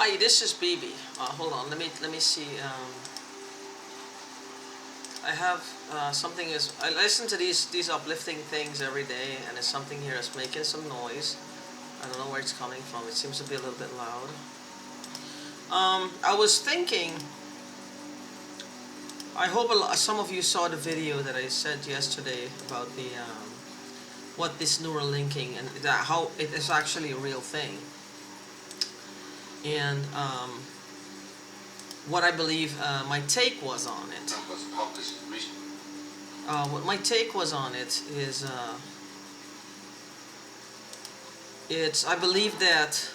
Hi, this is BB. Hold on, let me see. I have something is I listen to these uplifting things every day, and there's something here that's making some noise. I don't know where it's coming from. It seems to be a little bit loud. I was thinking. I hope some of you saw the video that I sent yesterday about the what this neural linking and how it is actually a real thing. And what I believe my take was on it. What my take was on it is I believe that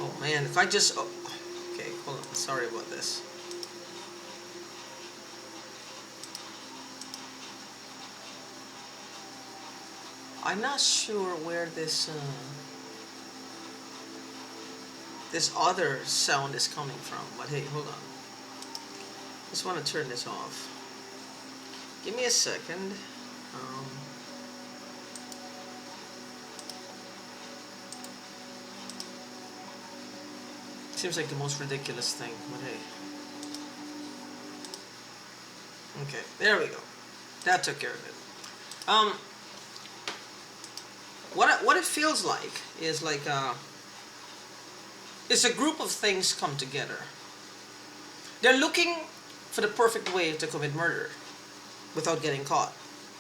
oh man, if I just okay, hold on, sorry about this. I'm not sure where this this other sound is coming from, but hey, hold on. Just want to turn this off. Give me a second. Seems like the most ridiculous thing, but hey. Okay, there we go. That took care of it. What it feels like is like it's a group of things come together. They're looking for the perfect way to commit murder without getting caught.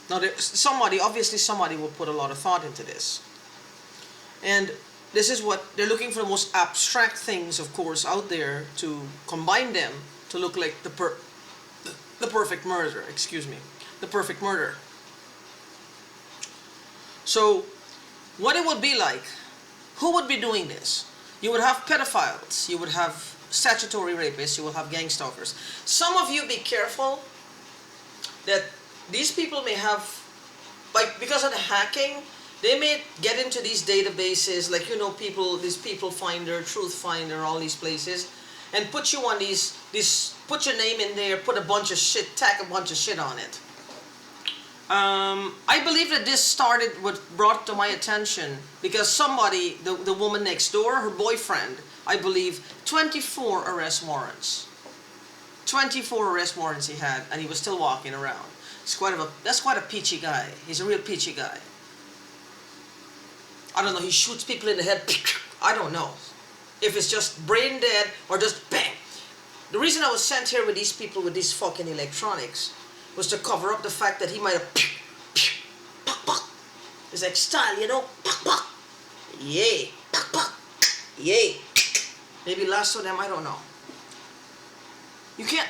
Now, obviously somebody will put a lot of thought into this. And this is what they're looking for, the most abstract things, of course, out there to combine them to look like the perfect murder, the perfect murder. So, what it would be like, who would be doing this? You would have pedophiles, you would have statutory rapists, you will have gang stalkers. Some of you be careful that these people may have, like, because of the hacking, they may get into these databases, like, you know, these people finder, truth finder, all these places, and put you on put your name in there, put a bunch of shit, tack a bunch of shit on it. I believe that this brought to my attention because somebody, the woman next door, her boyfriend, I believe, 24 arrest warrants. 24 arrest warrants he had, and he was still walking around. That's quite a peachy guy. He's a real peachy guy. I don't know, he shoots people in the head. I don't know if it's just brain dead or just bang. The reason I was sent here with these people with these fucking electronics was to cover up the fact that he might have it's like style, you know, yay, yay. Maybe last of them, I don't know. You can't,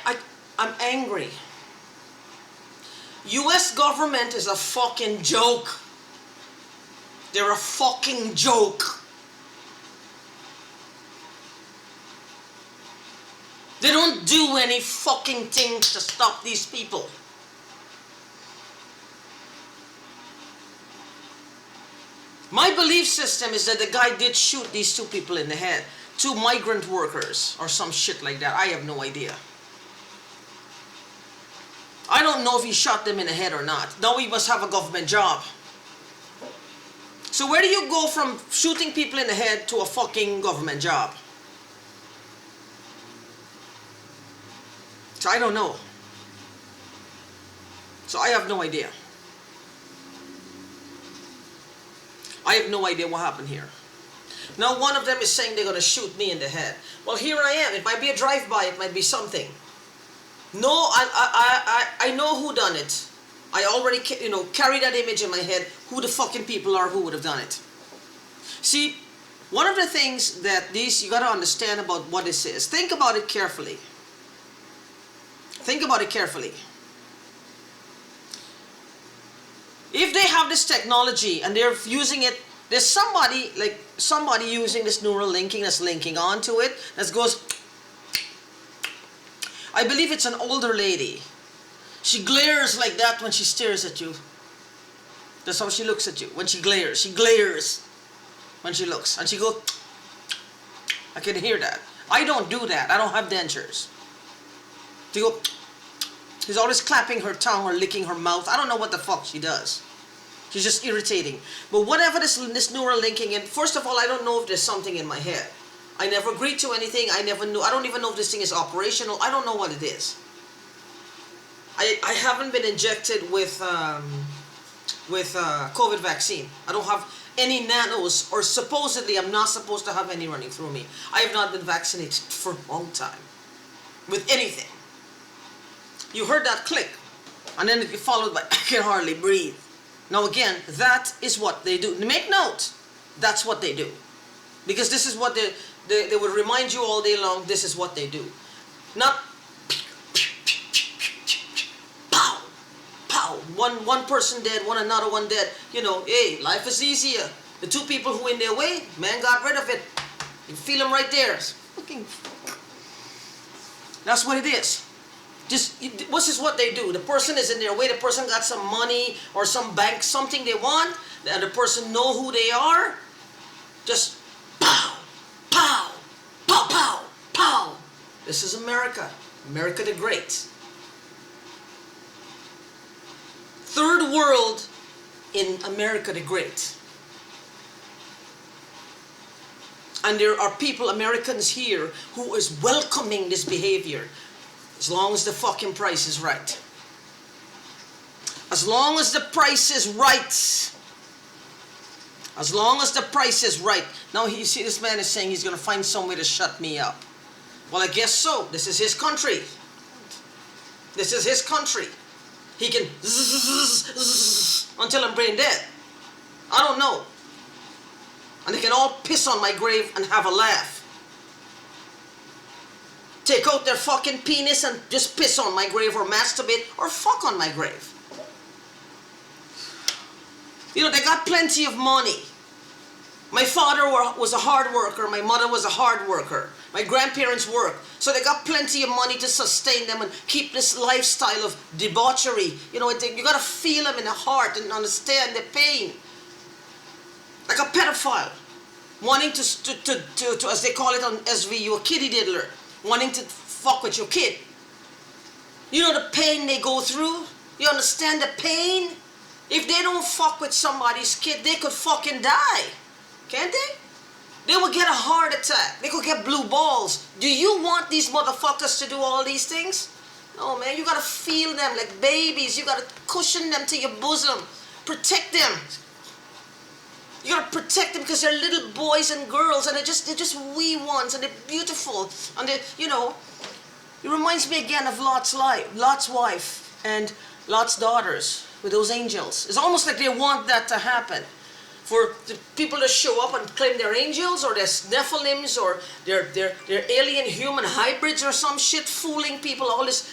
I'm angry. US government is a fucking joke. They're a fucking joke. They don't do any fucking things to stop these people. My belief system is that the guy did shoot these two people in the head. 2 migrant workers or some shit like that. I have no idea. I don't know if he shot them in the head or not. Now he must have a government job. So where do you go from shooting people in the head to a fucking government job? So I don't know. So I have no idea. I have no idea what happened here. Now one of them is saying they're going to shoot me in the head. Well, here I am. It might be a drive-by. It might be something. No, I know who done it. I already, carry that image in my head. Who the fucking people are who would have done it. See, one of the things that you got to understand about what this is. Think about it carefully. Think about it carefully. If they have this technology and they're using it, there's somebody using this neural linking that's linking onto it that goes. I believe it's an older lady. She glares like that when she stares at you. That's how she looks at you. When she glares when she looks, and she goes. I can hear that. I don't do that. I don't have dentures. She goes. She's always clapping her tongue or licking her mouth. I don't know what the fuck she does. She's just irritating. But whatever this neural linking, and first of all, I don't know if there's something in my head. I never agreed to anything. I never knew. I don't even know if this thing is operational. I don't know what it is. I haven't been injected with COVID vaccine. I don't have any nanos, or supposedly I'm not supposed to have any running through me. I have not been vaccinated for a long time with anything. You heard that click, and then it followed by I can hardly breathe. Now again, that is what they do. Make note, that's what they do. Because this is what they would remind you all day long, this is what they do. Not pow, pow, one person dead, another one dead. You know, hey, life is easier. The two people who in their way, man got rid of it. You feel them right there. That's what it is. This is what they do. The person is in their way. The person got some money or some bank, something they want. The other person know who they are. Just pow, pow, pow, pow, pow. This is America. America the Great. Third world in America the Great. And there are people, Americans here, who is welcoming this behavior. As long as the fucking price is right. As long as the price is right. As long as the price is right. Now you see this man is saying he's going to find some way to shut me up. Well, I guess so. This is his country. This is his country. He can until I'm brain dead. I don't know. And they can all piss on my grave and have a laugh. Take out their fucking penis and just piss on my grave or masturbate or fuck on my grave. You know, they got plenty of money. My father was a hard worker. My mother was a hard worker. My grandparents worked. So they got plenty of money to sustain them and keep this lifestyle of debauchery. You know, you got to feel them in the heart and understand the pain. Like a pedophile. Wanting to as they call it on SVU, a kiddie diddler. Wanting to fuck with your kid. You know the pain they go through? You understand the pain? If they don't fuck with somebody's kid, they could fucking die. Can't they? They will get a heart attack. They could get blue balls. Do you want these motherfuckers to do all these things? No, man. You gotta feel them like babies. You gotta cushion them to your bosom. Protect them. You gotta protect them because they're little boys and girls, and they're just wee ones, and they're beautiful, and they, you know, it reminds me again of Lot's wife and Lot's daughters with those angels. It's almost like they want that to happen, for the people to show up and claim they're angels, or they're Nephilims, or they're alien human hybrids or some shit, fooling people. All this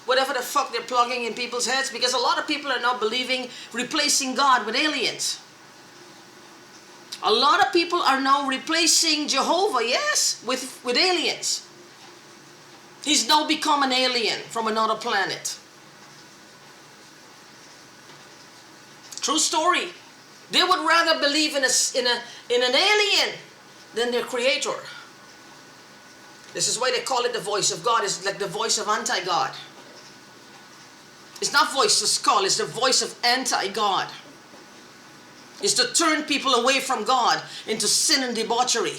whatever the fuck they're plugging in people's heads, because a lot of people are now believing, replacing God with aliens. A lot of people are now replacing Jehovah, yes, with aliens. He's now become an alien from another planet. True story. They would rather believe in an alien than their creator. This is why they call it the voice of God. It's like the voice of anti-God. It's not voice of skull, it's the voice of anti-God. Is to turn people away from God into sin and debauchery.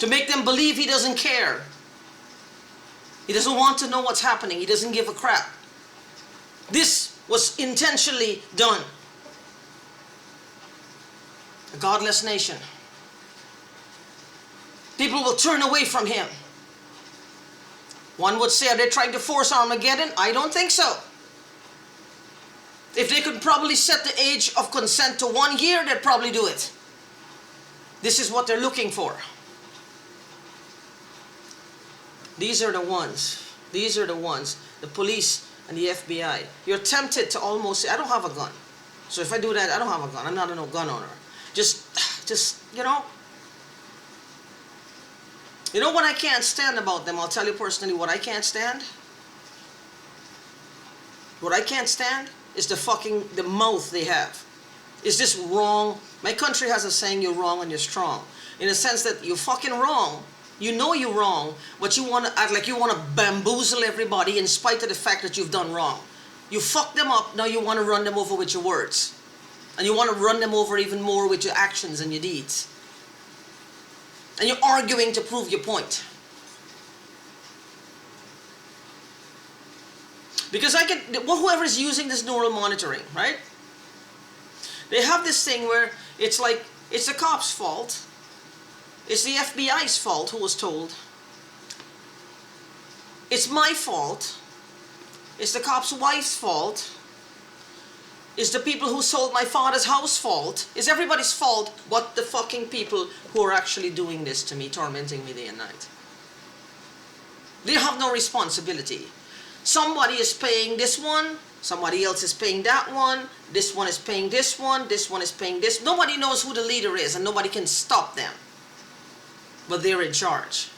To make them believe He doesn't care. He doesn't want to know what's happening. He doesn't give a crap. This was intentionally done. A godless nation. People will turn away from Him. One would say, are they trying to force Armageddon? I don't think so. If they could probably set the age of consent to 1 year, they'd probably do it. This is what they're looking for. These are the ones. These are the ones. The police and the FBI. You're tempted to almost say, I don't have a gun. So if I do that, I don't have a gun. I'm not a no gun owner. Just, you know. You know what I can't stand about them? I'll tell you personally what I can't stand. What I can't stand is the mouth they have. Is this wrong? My country has a saying, you're wrong and you're strong. In a sense that you're fucking wrong. You know you're wrong, but you want to act like you want to bamboozle everybody in spite of the fact that you've done wrong. You fuck them up, now you want to run them over with your words. And you want to run them over even more with your actions and your deeds. And you're arguing to prove your point. Because whoever is using this neural monitoring, right? They have this thing where it's like, it's the cop's fault. It's the FBI's fault who was told. It's my fault. It's the cop's wife's fault. It's the people who sold my father's house fault. It's everybody's fault but the fucking people who are actually doing this to me, tormenting me day and night. They have no responsibility. Somebody is paying this one, somebody else is paying that one, this one is paying this one is paying this. Nobody knows who the leader is and nobody can stop them. But they're in charge.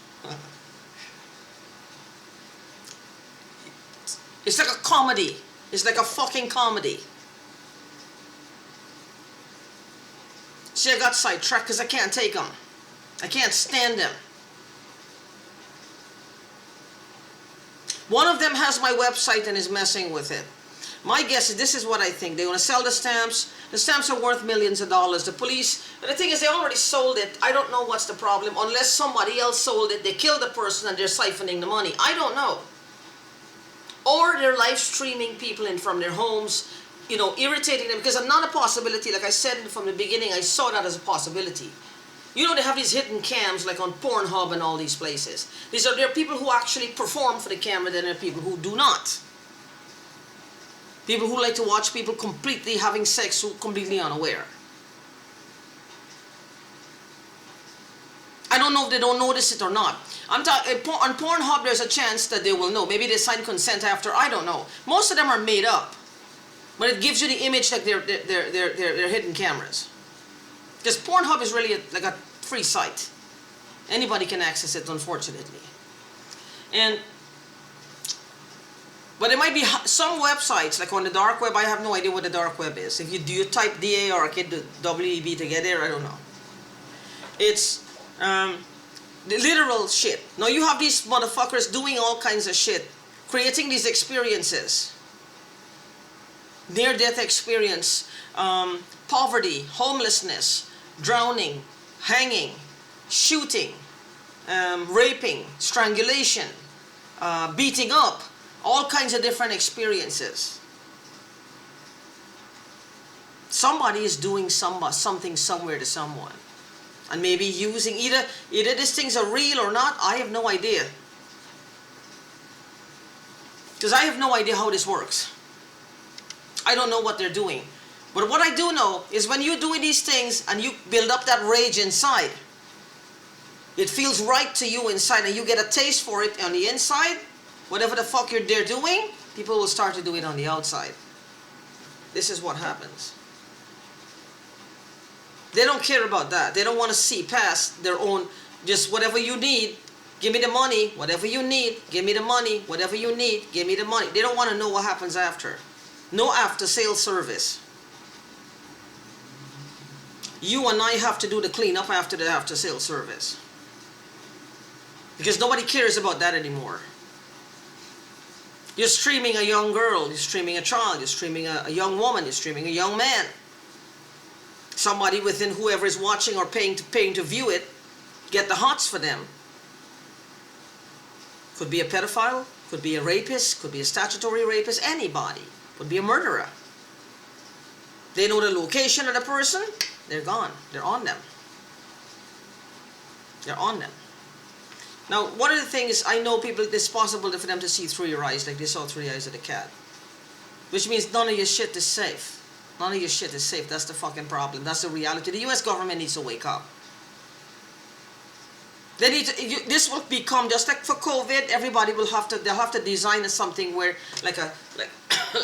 It's like a comedy. It's like a fucking comedy. See, I got sidetracked because I can't take them. I can't stand them. One of them has my website and is messing with it. My guess is this is what I think. They want to sell the stamps. The stamps are worth millions of dollars. The police, but the thing is they already sold it. I don't know what's the problem. Unless somebody else sold it, they killed the person and they're siphoning the money. I don't know. Or they're live streaming people in from their homes, you know, irritating them, because it's not a possibility. Like I said from the beginning, I saw that as a possibility. You know, they have these hidden cams like on Pornhub and all these places. There are people who actually perform for the camera, then there are people who do not. People who like to watch people completely having sex, who completely unaware. I don't know if they don't notice it or not. I'm talking on Pornhub. There's a chance that they will know. Maybe they sign consent after. I don't know. Most of them are made up, but it gives you the image like they're hidden cameras. Because Pornhub is really like a free site. Anybody can access it, unfortunately. But it might be some websites, like on the dark web. I have no idea what the dark web is. If you type DA or the WEB to get there, I don't know. It's the literal shit. Now you have these motherfuckers doing all kinds of shit, creating these experiences. Near-death experience, poverty, homelessness, drowning, hanging, shooting, raping, strangulation, beating up, all kinds of different experiences. Somebody is doing something somewhere to someone. And maybe using, either these things are real or not, I have no idea. Because I have no idea how this works. I don't know what they're doing. But what I do know is when you're doing these things and you build up that rage inside, it feels right to you inside and you get a taste for it on the inside, whatever the fuck they're doing, people will start to do it on the outside. This is what happens. They don't care about that. They don't want to see past their own, just whatever you need, give me the money, whatever you need, give me the money, whatever you need, give me the money. They don't want to know what happens after. No after sales service. You and I have to do the cleanup after the after sales service. Because nobody cares about that anymore. You're streaming a young girl, you're streaming a child, you're streaming a young woman, you're streaming a young man. Somebody within whoever is watching or paying to view it, get the hots for them. Could be a pedophile, could be a rapist, could be a statutory rapist, anybody. Could be a murderer. They know the location of the person, they're gone. They're on them. They're on them. Now, one of the things, I know people, it's possible for them to see through your eyes, like they saw through the eyes of the cat. Which means none of your shit is safe. None of your shit is safe. That's the fucking problem. That's the reality. The US government needs to wake up. They need to, this will become just like for COVID. Everybody will have to. They'll have to design something where, like a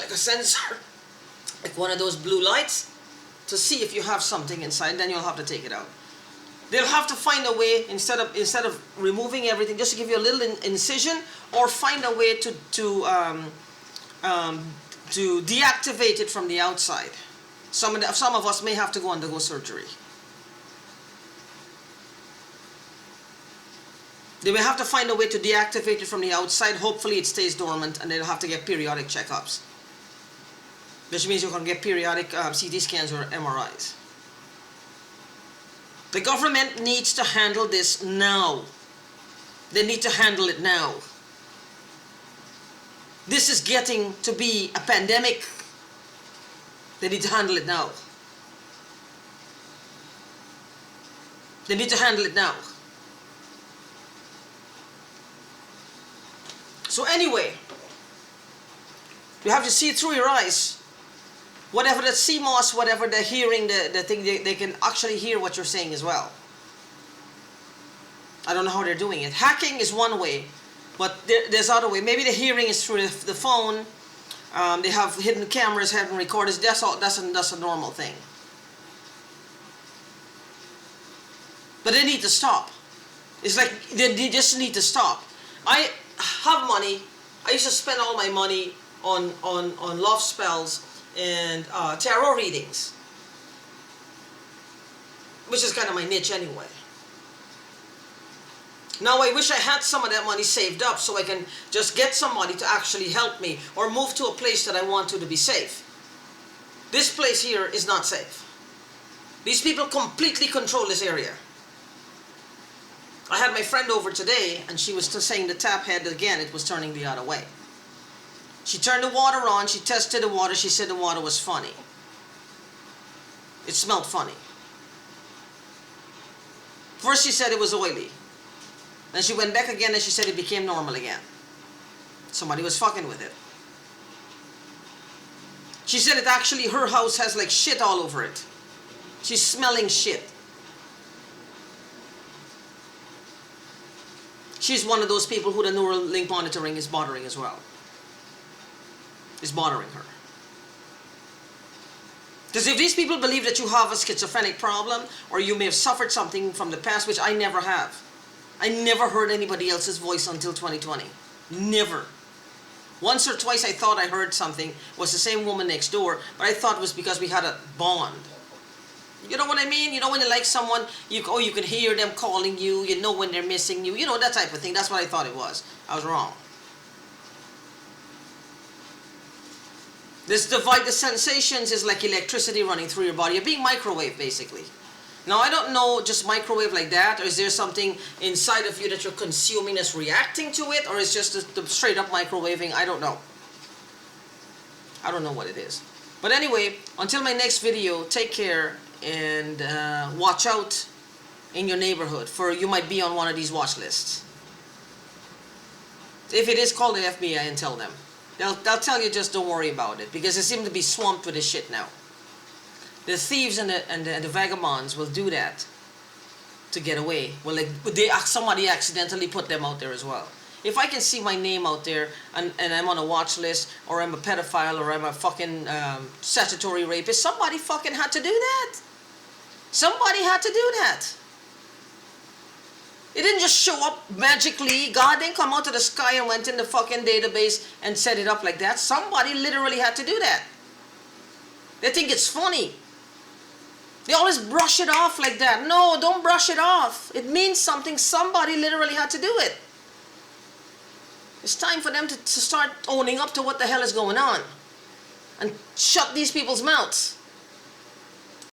sensor, like one of those blue lights, to see if you have something inside. Then you'll have to take it out. They'll have to find a way instead of removing everything, just to give you a little incision, or find a way to deactivate it from the outside. Some of us may have to go undergo surgery. They may have to find a way to deactivate it from the outside. Hopefully it stays dormant, and they'll have to get periodic checkups. which means you can get periodic CT scans or MRIs. The government needs to handle this now. They need to handle it now. This is getting to be a pandemic. They need to handle it now. They need to handle it now. So anyway, you have to see it through your eyes. Whatever the CMOS, whatever they're hearing, the thing, they can actually hear what you're saying as well. I don't know how they're doing it. Hacking is one way, but there's other way. Maybe the hearing is through the phone. They have hidden cameras, hidden recorders. That's a normal thing. But they need to stop. It's like they just need to stop. I have money. I used to spend all my money on love spells and tarot readings, which is kind of my niche anyway. Now I wish I had some of that money saved up so I can just get somebody to actually help me or move to a place that I want to be safe. This place here is not safe. These people completely control this area. I had my friend over today and she was saying the tap head again, it was turning the other way. She turned the water on, she tested the water, she said the water was funny. It smelled funny. First she said it was oily. Then she went back again and she said it became normal again. Somebody was fucking with it. She said it actually, her house has like shit all over it. She's smelling shit. She's one of those people who the neural link monitoring is bothering as well. It's bothering her. Because if these people believe that you have a schizophrenic problem or you may have suffered something from the past, which I never have. I never heard anybody else's voice until 2020. Never. Once or twice I thought I heard something. It was the same woman next door, but I thought it was because we had a bond. You know what I mean? You know when you like someone, you can hear them calling you, you know when they're missing you, you know, that type of thing. That's what I thought it was. I was wrong. This divide the sensations is like electricity running through your body. You're being microwaved, basically. Now, I don't know just microwave like that, or is there something inside of you that you're consuming that's reacting to it, or is just the straight up microwaving? I don't know. I don't know what it is. But anyway, until my next video, take care and watch out in your neighborhood, for you might be on one of these watch lists. If it is, call the FBI and tell them. They'll tell you just don't worry about it, because they seem to be swamped with this shit now. The thieves and the vagabonds will do that to get away. Well, like somebody accidentally put them out there as well. If I can see my name out there and I'm on a watch list, or I'm a pedophile, or I'm a fucking statutory rapist, somebody fucking had to do that. Somebody had to do that. It didn't just show up magically. God didn't come out of the sky and went in the fucking database and set it up like that. Somebody literally had to do that. They think it's funny. They always brush it off like that. No, don't brush it off. It means something. Somebody literally had to do it. It's time for them to start owning up to what the hell is going on. And shut these people's mouths.